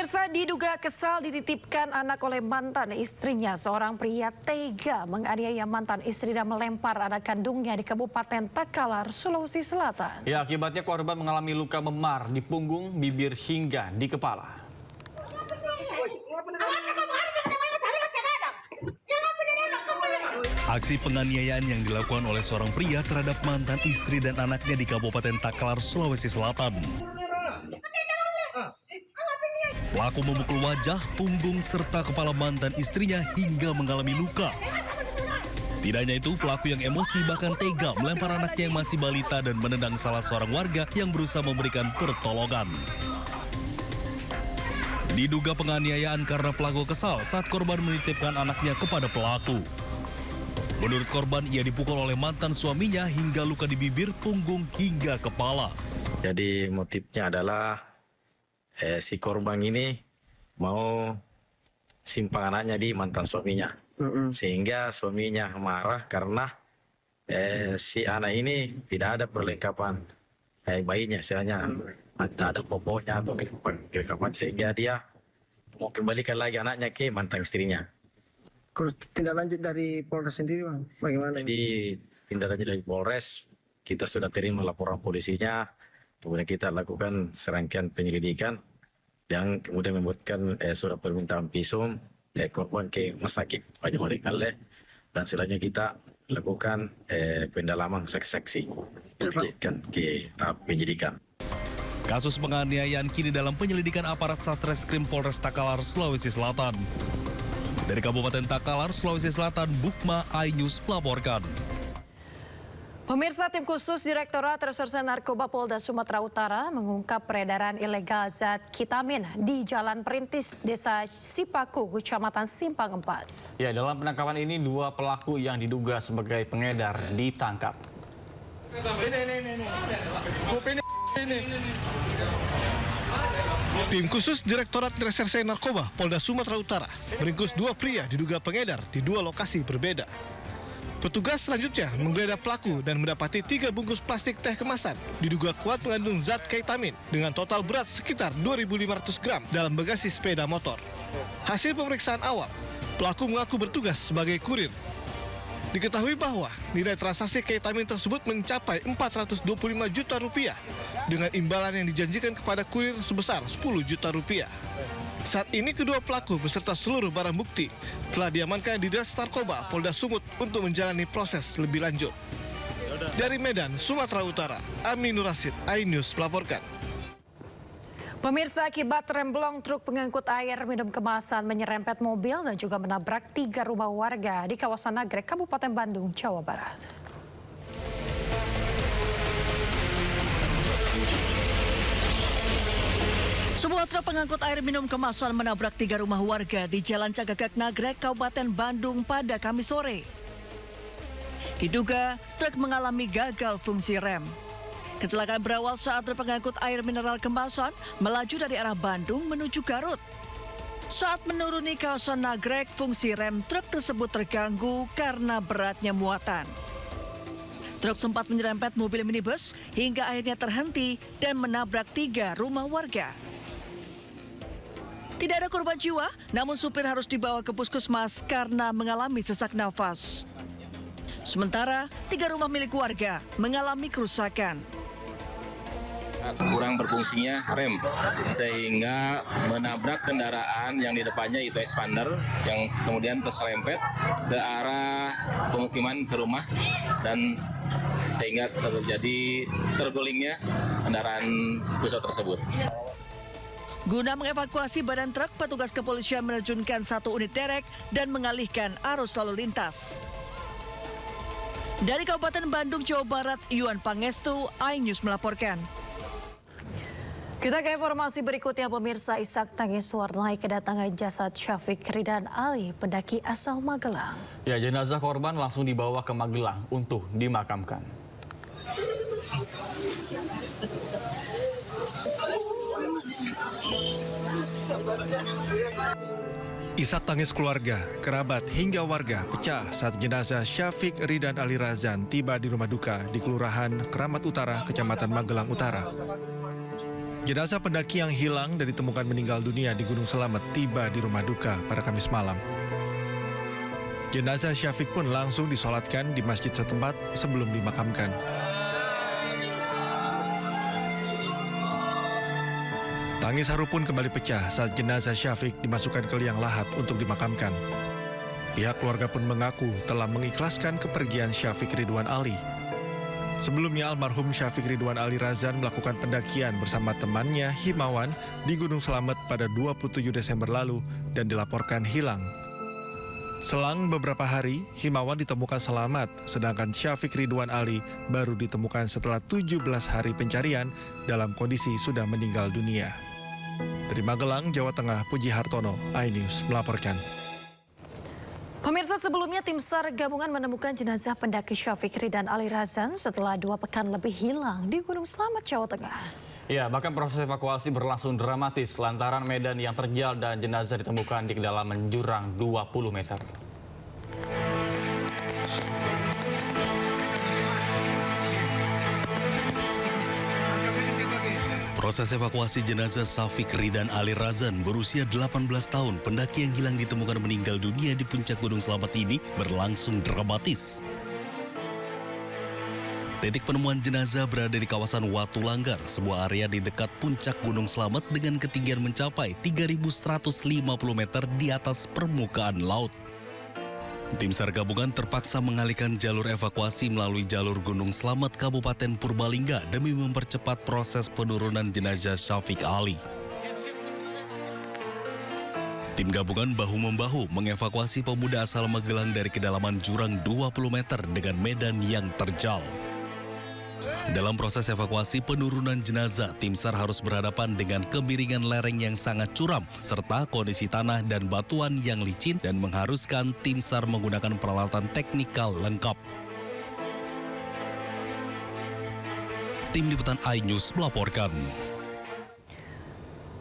Pemirsa, diduga kesal dititipkan anak oleh mantan istrinya. Seorang pria tega menganiaya mantan istri dan melempar anak kandungnya di Kabupaten Takalar, Sulawesi Selatan. Ya, akibatnya korban mengalami luka memar di punggung, bibir hingga di kepala. Aksi penganiayaan yang dilakukan oleh seorang pria terhadap mantan istri dan anaknya di Kabupaten Takalar, Sulawesi Selatan. Pelaku memukul wajah, punggung, serta kepala mantan istrinya hingga mengalami luka. Tidak hanya itu, pelaku yang emosi bahkan tega melempar anaknya yang masih balita dan menendang salah seorang warga yang berusaha memberikan pertolongan. Diduga penganiayaan karena pelaku kesal saat korban menitipkan anaknya kepada pelaku. Menurut korban, ia dipukul oleh mantan suaminya hingga luka di bibir, punggung, hingga kepala. Jadi motifnya adalah si korban ini mau simpang anaknya di mantan suaminya. Sehingga suaminya marah karena si anak ini tidak ada perlengkapan bayinya. Istilahnya ada popoknya atau kelengkapan. Sehingga dia mau kembalikan lagi anaknya ke mantan istrinya. Tindak lanjut dari Polres sendiri, Bang, bagaimana? Jadi tindak lanjut dari Polres, kita sudah terima laporan polisinya, kemudian kita lakukan serangkaian penyelidikan, dan kemudian membuatkan surat permintaan visum korban ke Rumah Sakit Banyuwangi Kaleh, dan selanjutnya kita lakukan pendalaman saksi-saksi ke tahap penyidikan. Kasus penganiayaan kini dalam penyelidikan aparat Satreskrim Polres Takalar, Sulawesi Selatan. Dari Kabupaten Takalar, Sulawesi Selatan, Bukma iNews melaporkan. Pemirsa, tim khusus Direktorat Reserse Narkoba Polda Sumatera Utara mengungkap peredaran ilegal zat ketamin di Jalan Perintis, Desa Sipaku, Kecamatan Simpang 4. Ya, dalam penangkapan ini 2 pelaku yang diduga sebagai pengedar ditangkap. Tim khusus Direktorat Reserse Narkoba Polda Sumatera Utara meringkus 2 pria diduga pengedar di 2 lokasi berbeda. Petugas selanjutnya menggeledah pelaku dan mendapati 3 bungkus plastik teh kemasan diduga kuat mengandung zat ketamin dengan total berat sekitar 2.500 gram dalam bagasi sepeda motor. Hasil pemeriksaan awal, pelaku mengaku bertugas sebagai kurir. Diketahui bahwa nilai transaksi ketamin tersebut mencapai 425 juta rupiah dengan imbalan yang dijanjikan kepada kurir sebesar 10 juta rupiah. Saat ini kedua pelaku beserta seluruh barang bukti telah diamankan di Dinas Narkoba Polda Sumut untuk menjalani proses lebih lanjut. Dari Medan, Sumatera Utara, Amin Nurasid, iNews melaporkan. Pemirsa, akibat remblong truk pengangkut air minum kemasan menyerempet mobil dan juga menabrak 3 rumah warga di kawasan Nagrek, Kabupaten Bandung, Jawa Barat. Sebuah truk pengangkut air minum kemasan menabrak 3 rumah warga di Jalan Cagagak Nagrek, Kabupaten Bandung pada Kamis sore. Diduga truk mengalami gagal fungsi rem. Kecelakaan berawal saat truk pengangkut air mineral kemasan melaju dari arah Bandung menuju Garut. Saat menuruni kawasan Nagrek, fungsi rem truk tersebut terganggu karena beratnya muatan. Truk sempat menyerempet mobil minibus hingga akhirnya terhenti dan menabrak 3 rumah warga. Tidak ada korban jiwa, namun supir harus dibawa ke puskesmas karena mengalami sesak nafas. Sementara 3 rumah milik warga mengalami kerusakan. Kurang berfungsinya rem sehingga menabrak kendaraan yang di depannya itu expander yang kemudian terserempet ke arah pemukiman ke rumah dan sehingga terjadi tergulingnya kendaraan bus tersebut. Guna mengevakuasi badan truk, petugas kepolisian menerjunkan 1 unit derek dan mengalihkan arus lalu lintas. Dari Kabupaten Bandung, Jawa Barat, Yuan Pangestu, iNews melaporkan. Kita ke informasi berikutnya, pemirsa. Isak tangis warnai kedatangan jasad Syafiq Ridan Ali, pendaki asal Magelang. Ya, jenazah korban langsung dibawa ke Magelang untuk dimakamkan. Isak tangis keluarga, kerabat hingga warga pecah saat jenazah Syafiq Ridan Ali Razan tiba di rumah duka di Kelurahan Keramat Utara, Kecamatan Magelang Utara. Jenazah pendaki yang hilang dan ditemukan meninggal dunia di Gunung Slamet tiba di rumah duka pada Kamis malam. Jenazah Syafiq pun langsung disolatkan di masjid setempat sebelum dimakamkan. Tangis haru pun kembali pecah saat jenazah Syafiq dimasukkan ke liang lahat untuk dimakamkan. Pihak keluarga pun mengaku telah mengikhlaskan kepergian Syafiq Ridwan Ali. Sebelumnya almarhum Syafiq Ridwan Ali Razan melakukan pendakian bersama temannya Himawan di Gunung Slamet pada 27 Desember lalu dan dilaporkan hilang. Selang beberapa hari, Himawan ditemukan selamat, sedangkan Syafiq Ridwan Ali baru ditemukan setelah 17 hari pencarian dalam kondisi sudah meninggal dunia. Dari Magelang, Jawa Tengah, Puji Hartono, iNews melaporkan. Pemirsa, sebelumnya tim SAR gabungan menemukan jenazah pendaki Syafiq Ridwan Ali Razan setelah 2 pekan lebih hilang di Gunung Slamet, Jawa Tengah. Ya, bahkan proses evakuasi berlangsung dramatis lantaran medan yang terjal dan jenazah ditemukan di kedalaman jurang 20 meter. Proses evakuasi jenazah Syafiq Ridwan Ali Razan berusia 18 tahun, pendaki yang hilang ditemukan meninggal dunia di puncak Gunung Slamet ini berlangsung dramatis. Titik penemuan jenazah berada di kawasan Watu Langgar, sebuah area di dekat puncak Gunung Slamet dengan ketinggian mencapai 3.150 meter di atas permukaan laut. Tim SAR gabungan terpaksa mengalihkan jalur evakuasi melalui jalur Gunung Slamet Kabupaten Purbalingga demi mempercepat proses penurunan jenazah Syafiq Ali. Tim gabungan bahu-membahu mengevakuasi pemuda asal Magelang dari kedalaman jurang 20 meter dengan medan yang terjal. Dalam proses evakuasi penurunan jenazah, tim SAR harus berhadapan dengan kemiringan lereng yang sangat curam, serta kondisi tanah dan batuan yang licin dan mengharuskan tim SAR menggunakan peralatan teknikal lengkap. Tim Liputan iNews melaporkan.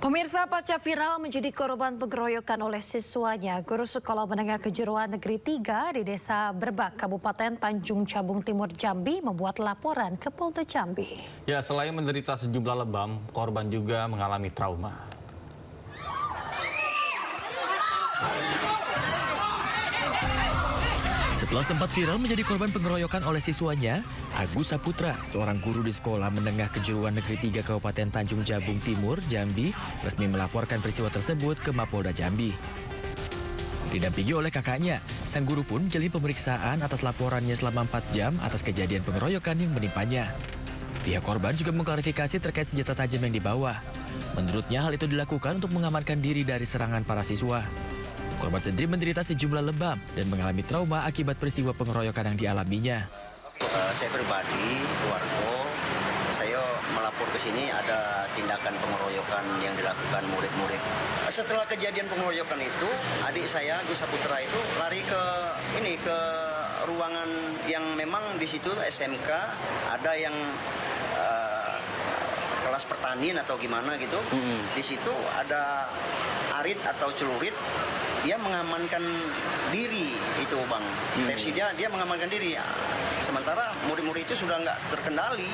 Pemirsa, pasca viral menjadi korban pengeroyokan oleh siswanya, guru sekolah menengah kejuruan negeri 3 di Desa Berbak, Kabupaten Tanjung Jabung Timur, Jambi membuat laporan ke Polda Jambi. Ya, selain menderita sejumlah lebam, korban juga mengalami trauma. Setelah sempat viral menjadi korban pengeroyokan oleh siswanya, Agus Saputra, seorang guru di sekolah menengah kejuruan negeri 3 Kabupaten Tanjung Jabung Timur, Jambi, resmi melaporkan peristiwa tersebut ke Mapolda Jambi. Didampingi oleh kakaknya, sang guru pun menjalani pemeriksaan atas laporannya selama 4 jam atas kejadian pengeroyokan yang menimpanya. Pihak korban juga mengklarifikasi terkait senjata tajam yang dibawa. Menurutnya hal itu dilakukan untuk mengamankan diri dari serangan para siswa. Korban sendiri menderita sejumlah lebam dan mengalami trauma akibat peristiwa pengeroyokan yang dialaminya. Saya pribadi, keluarga, saya melapor ke sini ada tindakan pengeroyokan yang dilakukan murid-murid. Setelah kejadian pengeroyokan itu, adik saya, Agus Saputra itu lari ke ruangan yang memang di situ SMK ada yang kelas pertanian atau gimana gitu. Di situ ada arit atau celurit. Dia mengamankan diri itu, Bang. Versi dia mengamankan diri. Sementara murid-murid itu sudah nggak terkendali.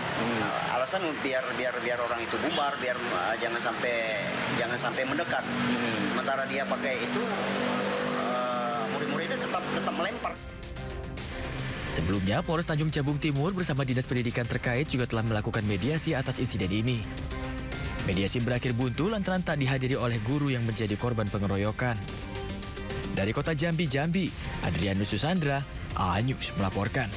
Alasan biar orang itu bubar, biar jangan sampai mendekat. Sementara dia pakai itu, murid-muridnya tetap melempar. Sebelumnya, Polres Tanjung Jabung Timur bersama Dinas Pendidikan terkait juga telah melakukan mediasi atas insiden ini. Mediasi berakhir buntu lantaran tak dihadiri oleh guru yang menjadi korban pengeroyokan. Dari kota Jambi, Adrianus Susandra, iNews melaporkan.